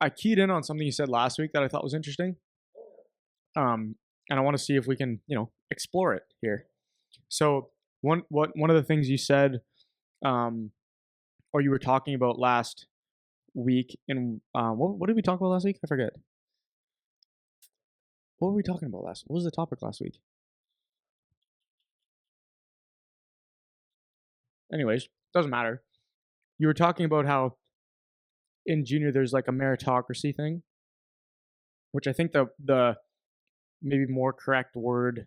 I keyed in on something you said last week that I thought was interesting. And I want to see if we can, explore it here. So one of the things you said, or you were talking about last week, and what did we talk about last week? I forget. What were we talking about last? What was the topic last week? Anyways, doesn't matter. You were talking about how in junior there's like a meritocracy thing, which I think the maybe more correct word,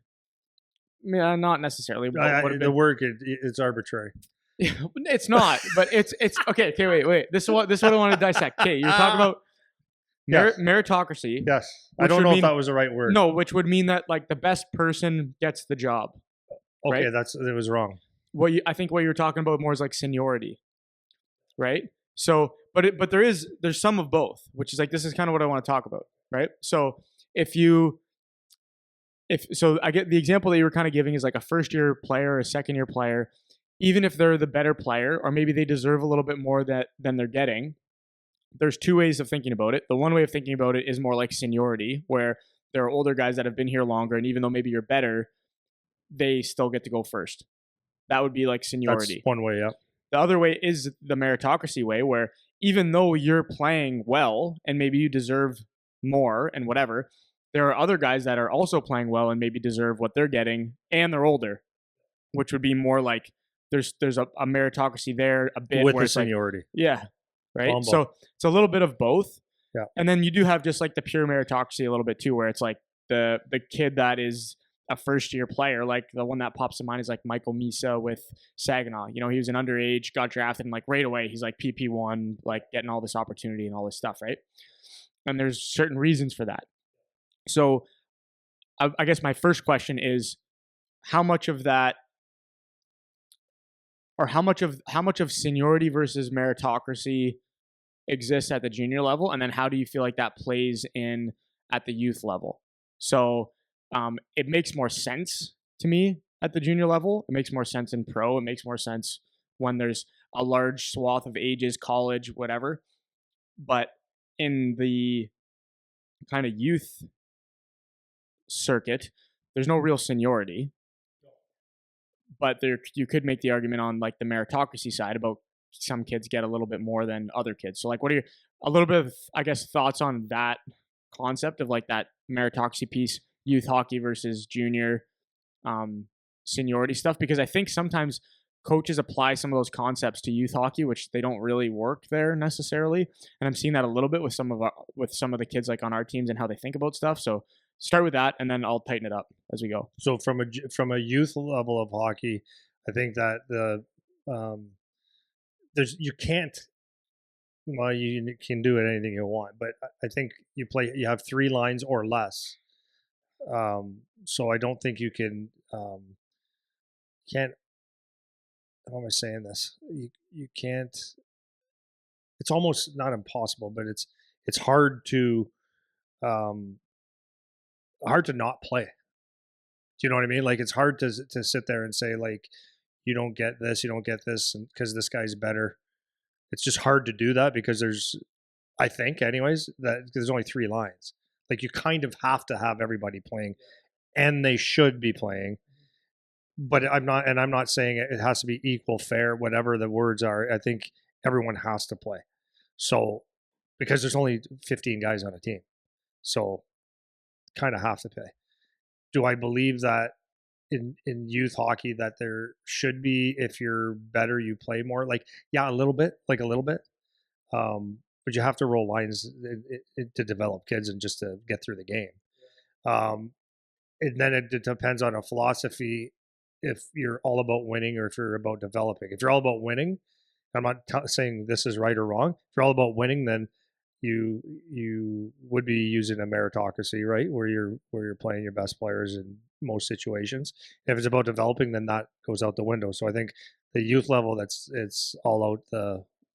not necessarily. The word it's arbitrary. It's not, but it's okay. Okay, wait. This is what I want to dissect. Okay, you're talking about meritocracy. Yes, I don't know if that was the right word. No, which would mean that like the best person gets the job. Okay, right? It was wrong. I think what you're talking about more is like seniority, right? So, but there's some of both, which is like this is kind of what I want to talk about, right? So so I get the example that you were kind of giving is like a first year player, a second year player, even if they're the better player, or maybe they deserve a little bit more than they're getting. There's two ways of thinking about it. The one way of thinking about it is more like seniority, where there are older guys that have been here longer, and even though maybe you're better, they still get to go first. That would be like seniority. That's one way, yeah. The other way is the meritocracy way, where even though you're playing well and maybe you deserve more and whatever, there are other guys that are also playing well and maybe deserve what they're getting, and they're older, which would be more like there's a meritocracy there a bit with where the seniority. Like, yeah, right. So it's a little bit of both. Yeah, and then you do have just like the pure meritocracy a little bit too, where it's like the kid that is a first year player, like the one that pops in mind is like Michael Misa with Saginaw. He was an underage, got drafted, and like right away he's like PP1, like getting all this opportunity and all this stuff, right? And there's certain reasons for that. So I guess my first question is how much of that, or how much of seniority versus meritocracy exists at the junior level, and then how do you feel like that plays in at the youth level? So it makes more sense to me at the junior level. It makes more sense in pro. It makes more sense when there's a large swath of ages, college, whatever. But in the kind of youth circuit, there's no real seniority. But you could make the argument on like the meritocracy side about some kids get a little bit more than other kids. So like, what are a little bit of, I guess, thoughts on that concept of like that meritocracy piece, youth hockey versus junior seniority stuff? Because I think sometimes coaches apply some of those concepts to youth hockey, which they don't really work there necessarily. And I'm seeing that a little bit with some of the kids like on our teams and how they think about stuff. So start with that, and then I'll tighten it up as we go. So from a youth level of hockey, I think that you can do it anything you want, but I think you have 3 lines or less. So I don't think you can't. How am I saying this? You can't. It's almost not impossible, but it's hard to not play. Do you know what I mean? Like it's hard to sit there and say like you don't get this, and because this guy's better. It's just hard to do that because I think anyways, that there's only 3 lines. Like you kind of have to have everybody playing, and they should be playing. But I'm not saying it has to be equal, fair, whatever the words are. I think everyone has to play. So because there's only 15 guys on a team, so kind of have to play. Do I believe that in youth hockey that there should be, if you're better, you play more? Like, yeah, a little bit. But you have to roll lines to develop kids and just to get through the game. And then it depends on a philosophy, if you're all about winning or if you're about developing. If you're all about winning, I'm not saying this is right or wrong. If you're all about winning, then you would be using a meritocracy, right? Where you're playing your best players in most situations. If it's about developing, then that goes out the window. So I think the youth level, it's all out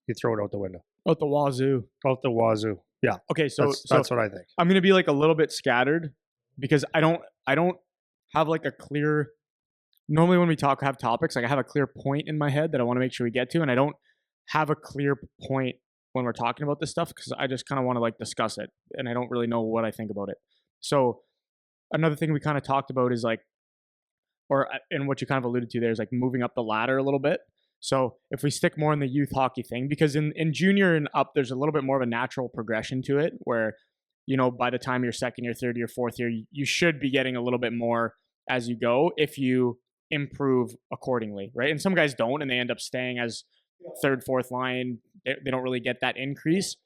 you throw it out the window. Out the wazoo. Out the wazoo. Yeah. Okay, so that's what I think. I'm gonna be like a little bit scattered because I don't have like a clear. Normally when we have topics, like I have a clear point in my head that I want to make sure we get to, and I don't have a clear point when we're talking about this stuff because I just kind of want to like discuss it and I don't really know what I think about it. So another thing we kind of talked about is like, and what you kind of alluded to there is like moving up the ladder a little bit. So if we stick more in the youth hockey thing, because in junior and up, there's a little bit more of a natural progression to it where, by the time you're second year, third year, fourth year, you should be getting a little bit more as you go if you improve accordingly, right? And some guys don't, and they end up staying as third, fourth line. They don't really get that increase.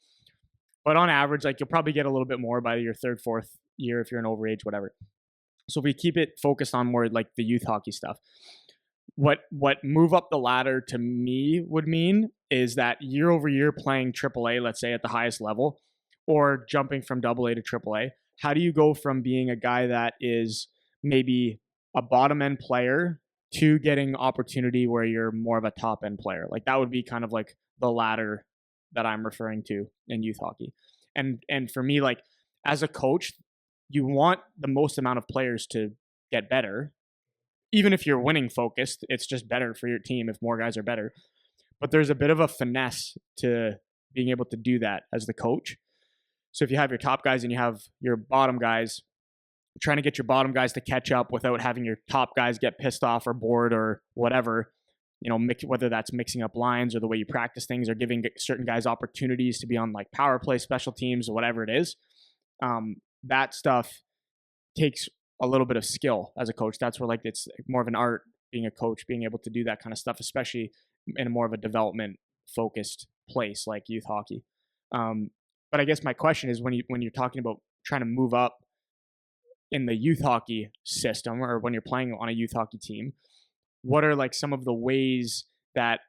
But on average, like you'll probably get a little bit more by your third, fourth year if you're an overage, whatever. So if we keep it focused on more like the youth hockey stuff, what move up the ladder to me would mean is that year over year playing AAA, let's say at the highest level, or jumping from AA to AAA, how do you go from being a guy that is maybe a bottom end player to getting opportunity where you're more of a top end player? Like that would be kind of like the ladder that I'm referring to in youth hockey. And for me, like as a coach, you want the most amount of players to get better. Even if you're winning focused, it's just better for your team if more guys are better. But there's a bit of a finesse to being able to do that as the coach. So if you have your top guys and you have your bottom guys, trying to get your bottom guys to catch up without having your top guys get pissed off or bored or whatever, whether that's mixing up lines or the way you practice things or giving certain guys opportunities to be on like power play, special teams, or whatever it is. That stuff takes a little bit of skill as a coach. That's where like it's more of an art being a coach, being able to do that kind of stuff, especially in a more of a development focused place like youth hockey. But I guess my question is when you're talking about trying to move up in the youth hockey system or when you're playing on a youth hockey team, what are like some of the ways that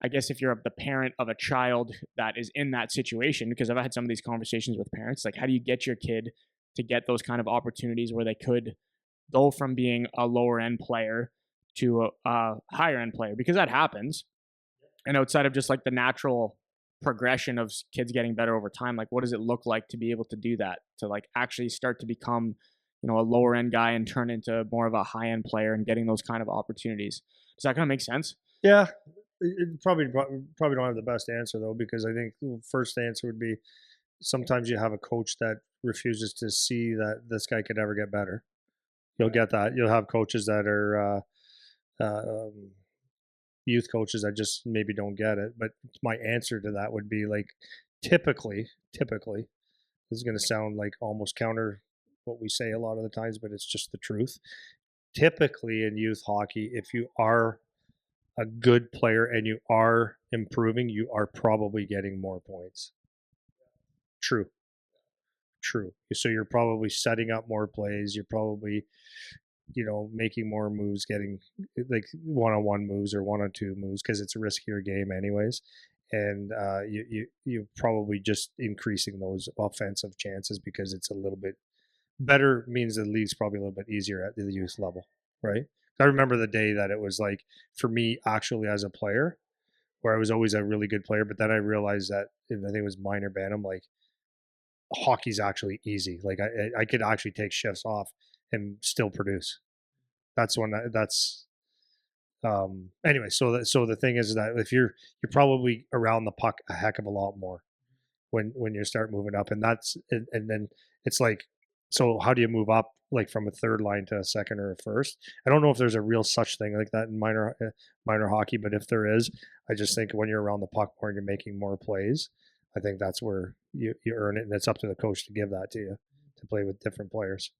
I guess if you're the parent of a child that is in that situation, because I've had some of these conversations with parents, like how do you get your kid to get those kind of opportunities where they could go from being a lower end player to a higher end player? Because that happens. And outside of just like the natural progression of kids getting better over time, like what does it look like to be able to do that, to like actually start to become a lower end guy and turn into more of a high end player and getting those kind of opportunities? Does that kind of make sense? Yeah, it probably don't have the best answer though, because I think the first answer would be sometimes you have a coach that refuses to see that this guy could ever get better. You'll get that. You'll have coaches that are youth coaches that just maybe don't get it. But my answer to that would be like typically, this is going to sound like almost counter what we say a lot of the times, but it's just the truth. Typically in youth hockey, if you are a good player and you are improving, you are probably getting more points. True. So you're probably setting up more plays. You're probably, making more moves, getting like one-on-one moves or one-on-two moves because it's a riskier game anyways. And you probably just increasing those offensive chances because it's a little bit better, means the league's probably a little bit easier at the youth level, right? I remember the day that it was like, for me, actually as a player, where I was always a really good player, but then I realized that, and I think it was minor Bantam, like hockey's actually easy. Like I could actually take shifts off and still produce. That's when anyway. So the thing is that if you're probably around the puck a heck of a lot more when you start moving up, and then it's like, so how do you move up like from a third line to a second or a first? I don't know if there's a real such thing like that in minor hockey, but if there is, I just think when you're around the puck more and you're making more plays, I think that's where you earn it, and it's up to the coach to give that to you to play with different players.